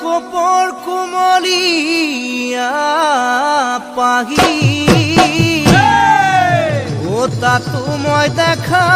কোপৰ কুমলীয়া পাহি তাতো মই দেখা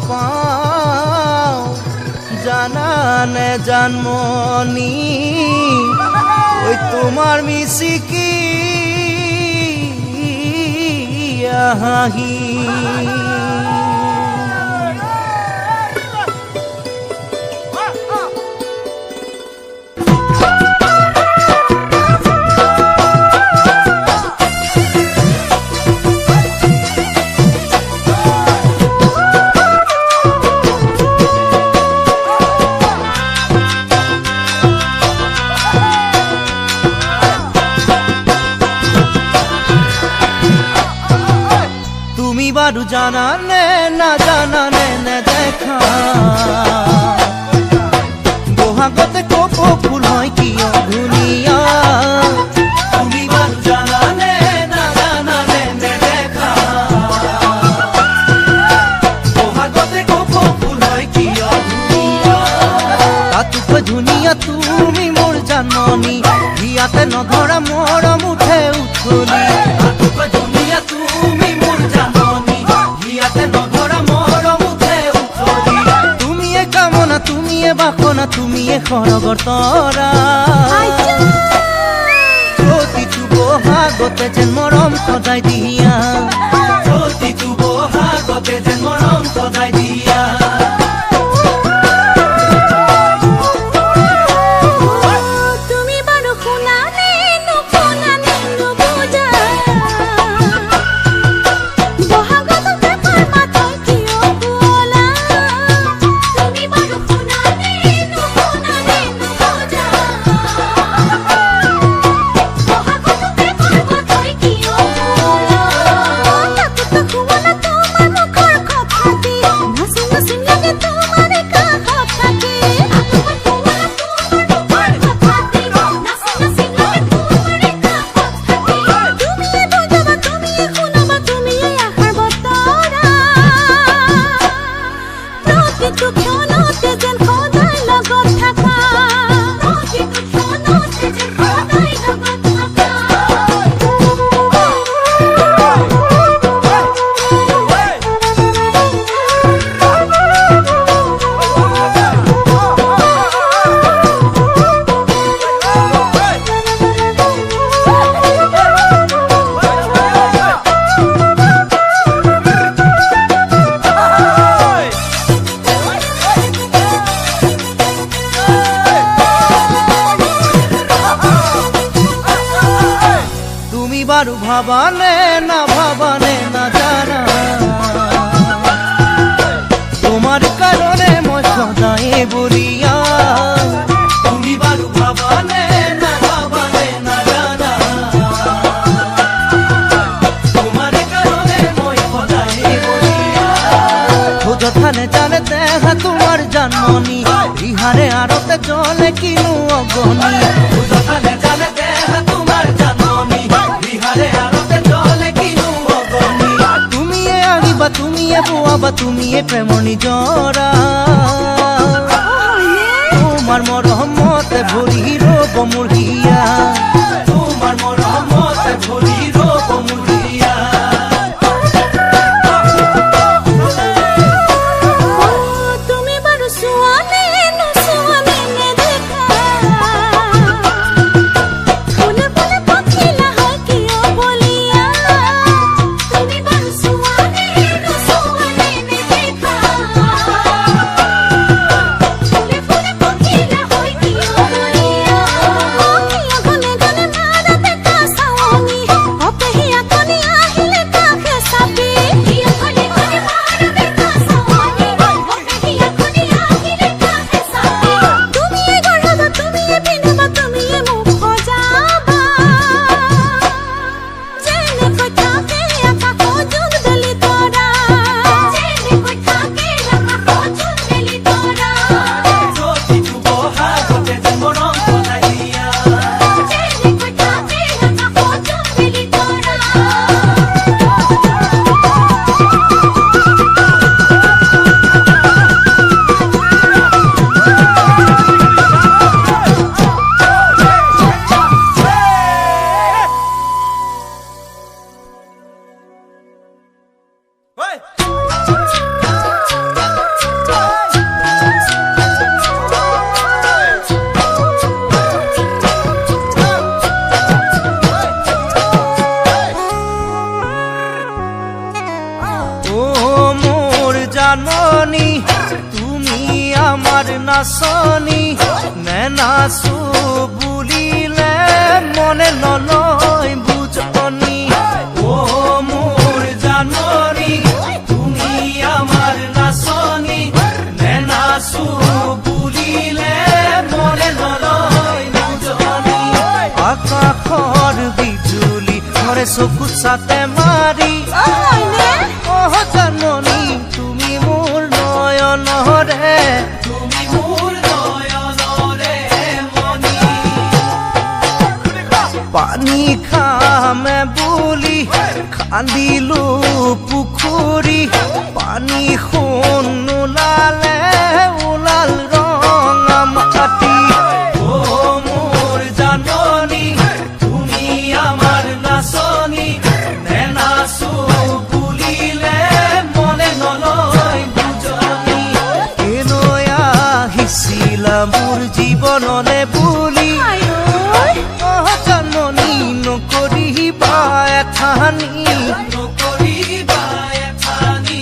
পাওঁ জানানে জানমনি ওই তোমার মিচিকি হাঁহি বারু জানানে না জানানে না দেখা বহাগতে কপ ফুল হয় কি অধুনিয়া তুমি বারু জানানে না জানানে না দেখা বহাগতে কপ ফুল হয় কি অধুনিয়া তাতুক ধুনিয়া তুমি মোর জানমনি হিয়াতে নধরা মরম উঠে উঠলি তাতুক ধুনিয়া তুমি মোর জানমনি তুমিয়ে বাসনা তুমিয়ে সৰগতৰা প্ৰতিটো বহাগতে যেন মৰম সজাই দিয়া প্ৰতিটো বহাগতে যেন মৰম সজাই দিয়া বারু ভাবানে না জানা তোমার কারণে মই সদায় বলিয়া তুমি বারু ভাবানে না জানা তোমার কারণে মই সদায় বলিয়া খোঁজথানে জানে দেখা তোমার জানমনি ইহারে আরতে চলে কিনু অগনি খোঁজথানে জানে দেখা তোমার জানমনি তুমিয়ে বোয়াবা তুমিয়ে প্রেমর নিজরা তোমার মরহমতে ভরি রব মোর হিয়া তোমার মরহমতে ভরি রব মোর হিয়া তুমি বারু সুয়ানে দেখা ফুলে ফুলে পখিলা হয় কি বলিয়া তুমি বারু সুয়ানে দেখা ফুলে ফুলে পখিলা হয় কি বলিয়া জাননী তুমি আমার নাচনী নে নাচো বুলিলে মনে নলয় বুঝনি ও মোর জাননী তুমি আমার নাচনী নে নাচো বুলিলে মনে নলয় বুঝনি আকাশৰ বিজুলি ঘৰে চকুত চাতে মাৰি জাননী তুমি মোৰ নয়নৰে তুমি মোৰ নয়নৰে মনি পানী খামে বুলি খান্দিলো পুখুৰী পানী সোণ নোলালে ওলাল ৰঙা মাটি ও মোৰ জাননী তুমি আমাৰ নাচনী নে নাচো বুলিলে মনে নলয় বুঝনি কেলৈ আহিছিলা মোৰ জীৱনলে বুলি জাননী নকৰিবা এঠানি নকৰিবা এঠানি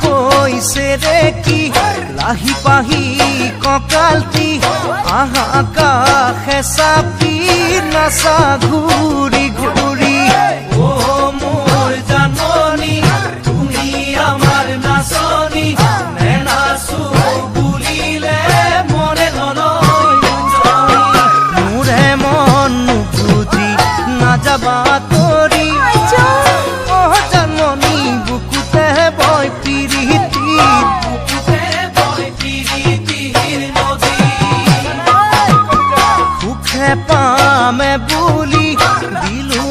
কৈছে কি লাহি পাহি কঁকালটি আহা কাষে চাপি নাচা ঘূৰি ঘূৰি ও মোৰ জাননী তুমি আমাৰ নাচনী নে নাচো বুলিলে মনে নলয় মোৰে মন নুবুজি নাযাবা তৰি জাননী বুকুতে বয় সুখে পামে বুলি দিলো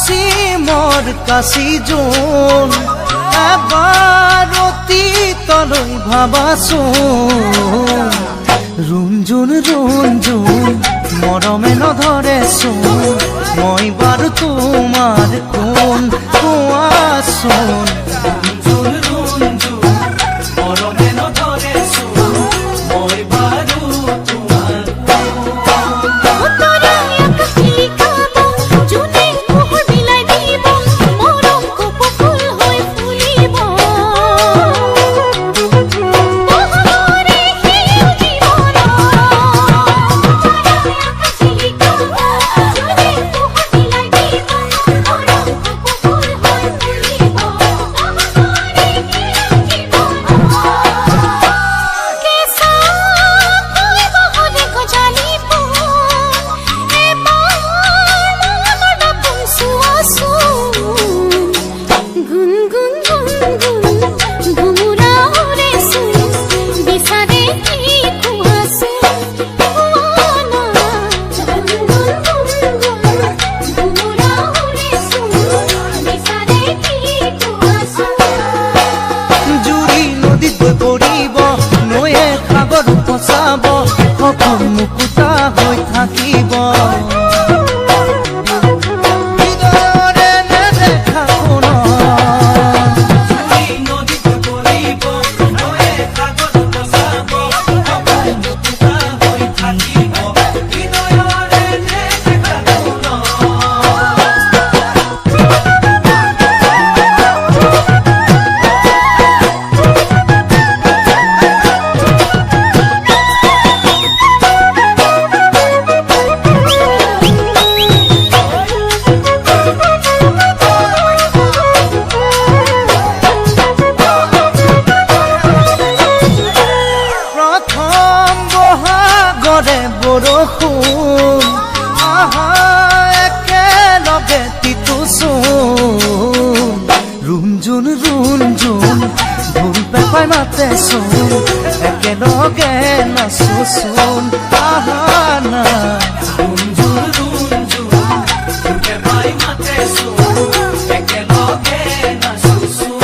পশ্চিমৰ কাশী জোন এবাৰ অতীতলৈ ভাবাচোন ৰুণজোন ৰুণজোন মৰমে নধৰেচোন মই বাৰু তোমাৰ কোন কোৱাচোন ৰুণজোন ৰুণজোন মৰমে নধৰেচোন মই বাৰু তোমাৰ সপোন মুকুতা হৈ থাকিব হৃদয়ৰে নেদেখা নদীত পৰিব নৈয়ে সাগৰ বচাব সপোন মুকুতা হৈ থাকিব হৃদয়ৰে নেদেখা বৰষুণ আহা একেলগে তিতুচোন ৰুণজোন ৰুণজোন ঢোল পেপাই মাতেচোন একেলগে নাচোচোন আহা না ৰুণজোন ৰুণজোন ঢোল পেপাই মাতেচোন একেলগে নাচোচোন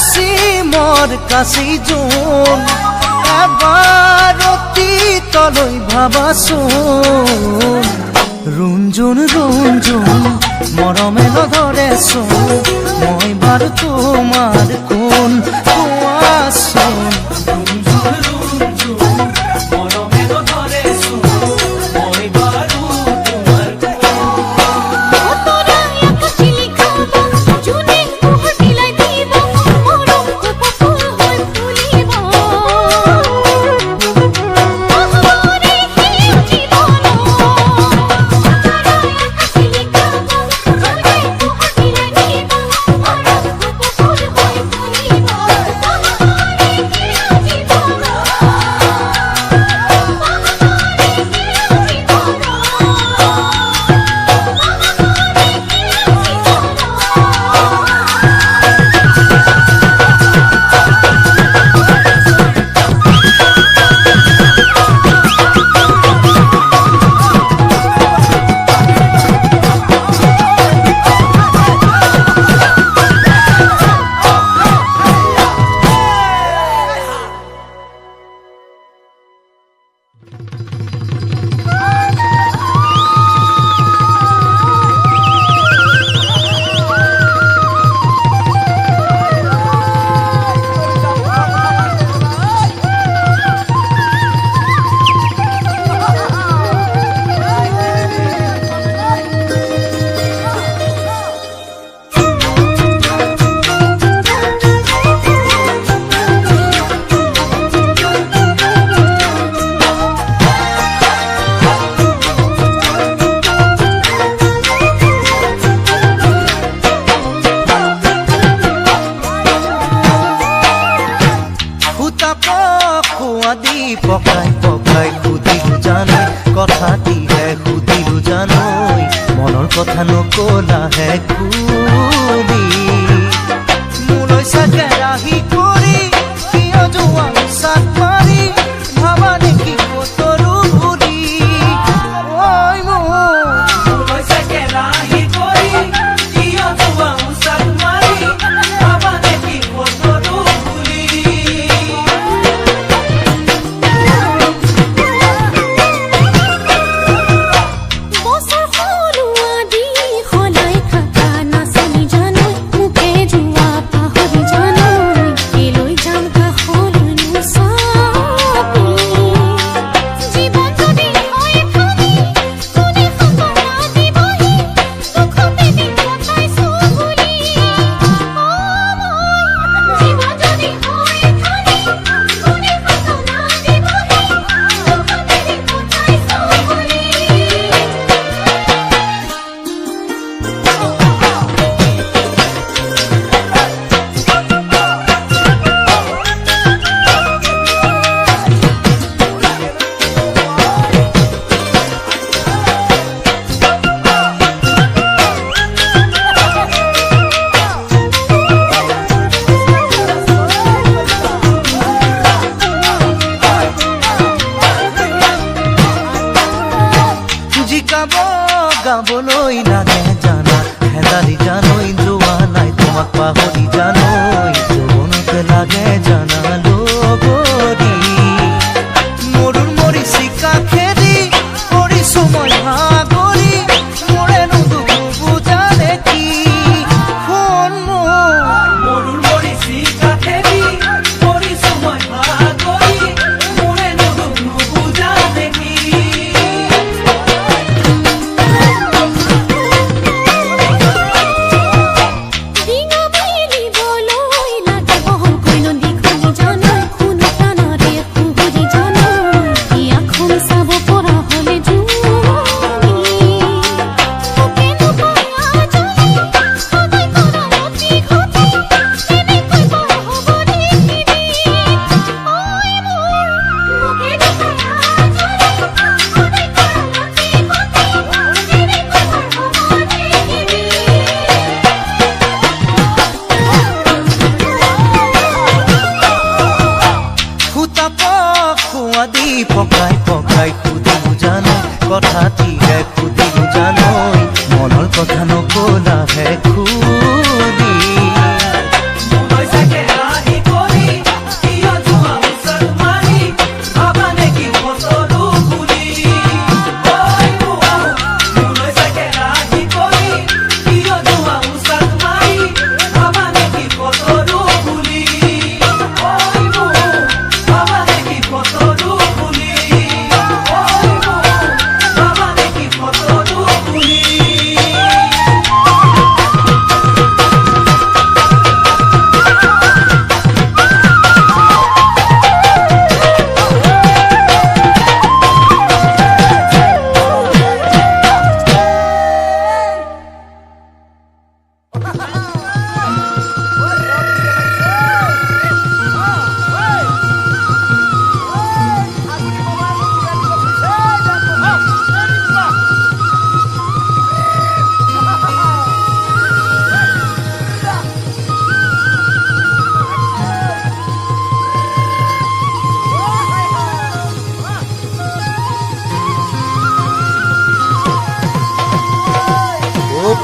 পশ্চিমৰ কাশী জোন এবাৰ অতীতলৈ ভাবাচোন ৰুণজোন ৰুণজোন মৰমে নধৰেচোন মই বাৰু তোমাৰ কোন কোৱাচোন ৰুণজোন ৰুণজোন মৰমে নধৰেচোন মই বাৰু তোমাৰ কথা নকলাহে খুলি মোলৈ চাগে ৰাহি কৰি কিয় যোৱা চাক মাৰি ভাবা নেকি কতৰো ঘূৰি ঐ মোলৈ চাগে ৰাহি কৰি কিয় যোৱা চাক মাৰি ভাবা নেকি কতৰো ঘূৰি গাবলৈ লাগে জানা হেদালি জানই যোৱা নাই তোমাক পাহৰি জানই জীৱনতে লাগে জানা লগৰী মৰুৰ মৰিচিকা খেদি কৰিছো মই ভাগৰি মোৰেনো দুখ বুজা নেকি শুন মৰুৰ মৰিচিকা খেদি কৰিছো মই ভাগৰি মোৰেনো দুখ বুজা নেকি পকাই পকাই সুধিলো জানো কথা ঠিকে সুধিলো জানই মনৰ কথা নকলাহে খুলি মোলৈ চাগে ৰাহি কৰি কিয় যোৱা চাক মাৰি ভাবা নেকি কতৰো ঘূৰি মোলৈ চাগে ৰাহি কৰি কিয় যোৱা চাক মাৰি ভাবা নেকি কতৰো ঘূৰি ভাবা নেকি কতৰো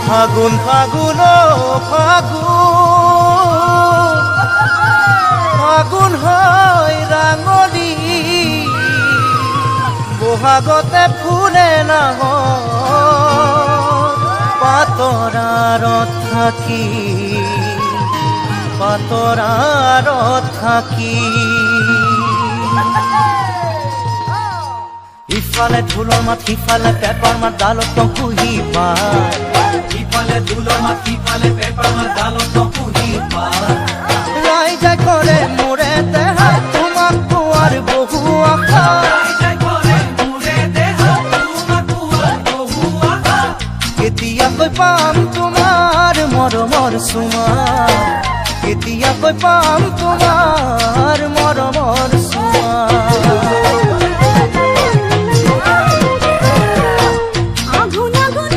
ফাগুন ফাগুন ফাগুন ফাগুন হয় ৰাঙলি বহাগতে ফুলে নাহ পাতৰাৰত থাকি পাতৰাৰত থাকি ইফালে ঢোলৰ মাত সিফালে পেপাৰ মাত ডালত নকুহি পায় ইফালে ঢোলৰ মাত সিফালে পেপাৰ মাত ডালত নকুহি পায় ৰাইজে কৰে মোৰে দেহা তোমাক পোৱাৰ বহু আশা ৰাইজে কৰে মোৰে দেহা তোমাক পোৱাৰ বহু আশা কেতিয়াকৈ পাম তোমাৰ মৰমৰ চুমা কেতিয়াকৈ পাম তোমাৰ মৰমৰ চুমা আগুন আগুন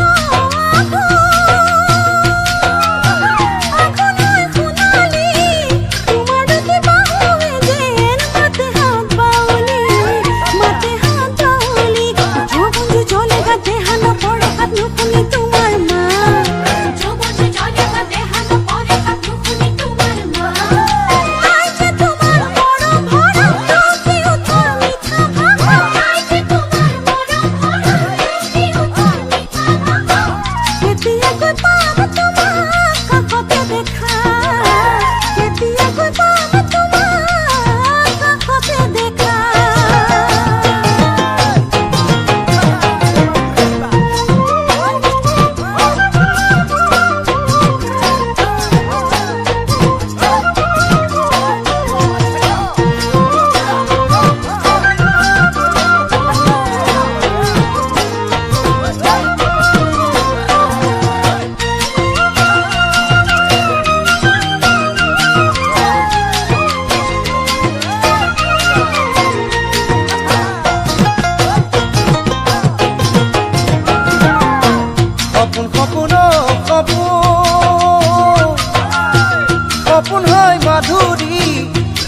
সপোন হয় মাধুৰী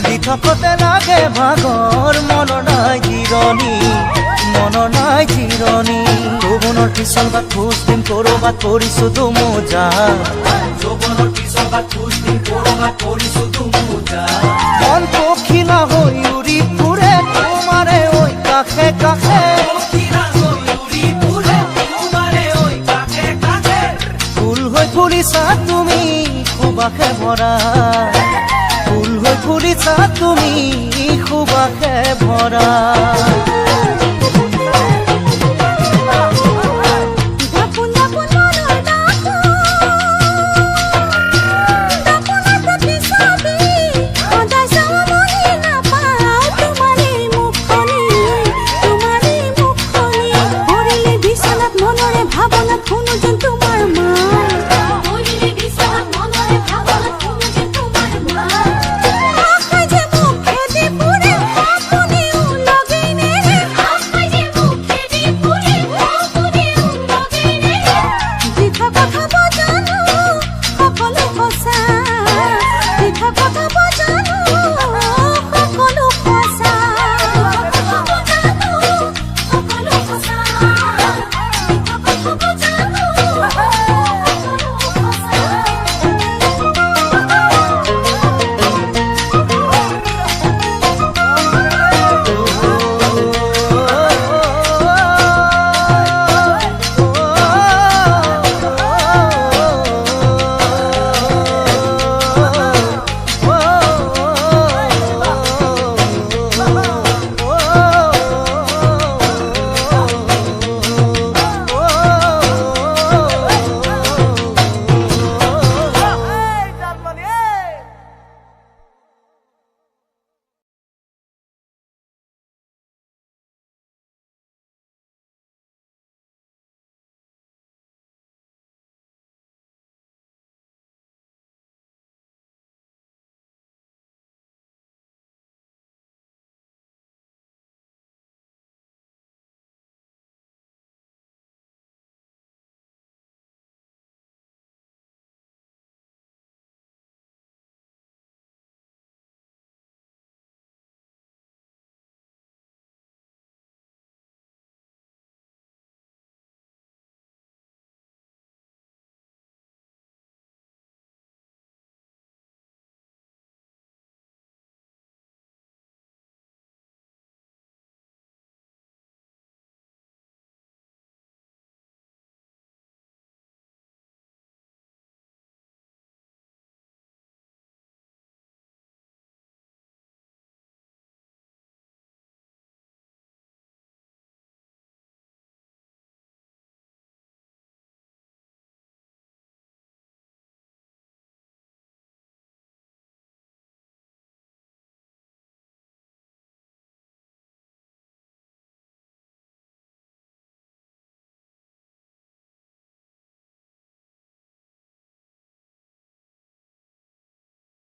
দি থাকোঁতে লাগে ভাগৰ মনৰ নাই জিৰণি যৌৱনৰ পিছল বা খোজ দিম ক'ৰবাত পৰিছো দুমোজা মন পখিলা হৈ উৰি ফুৰে তোমাৰে ঐ কাষে কাষে ফুল হৈ ফুলিছা তুমি সুবাসে ভৰা ফুল হৈ ফুলিছা তুমি সুবাসে ভৰা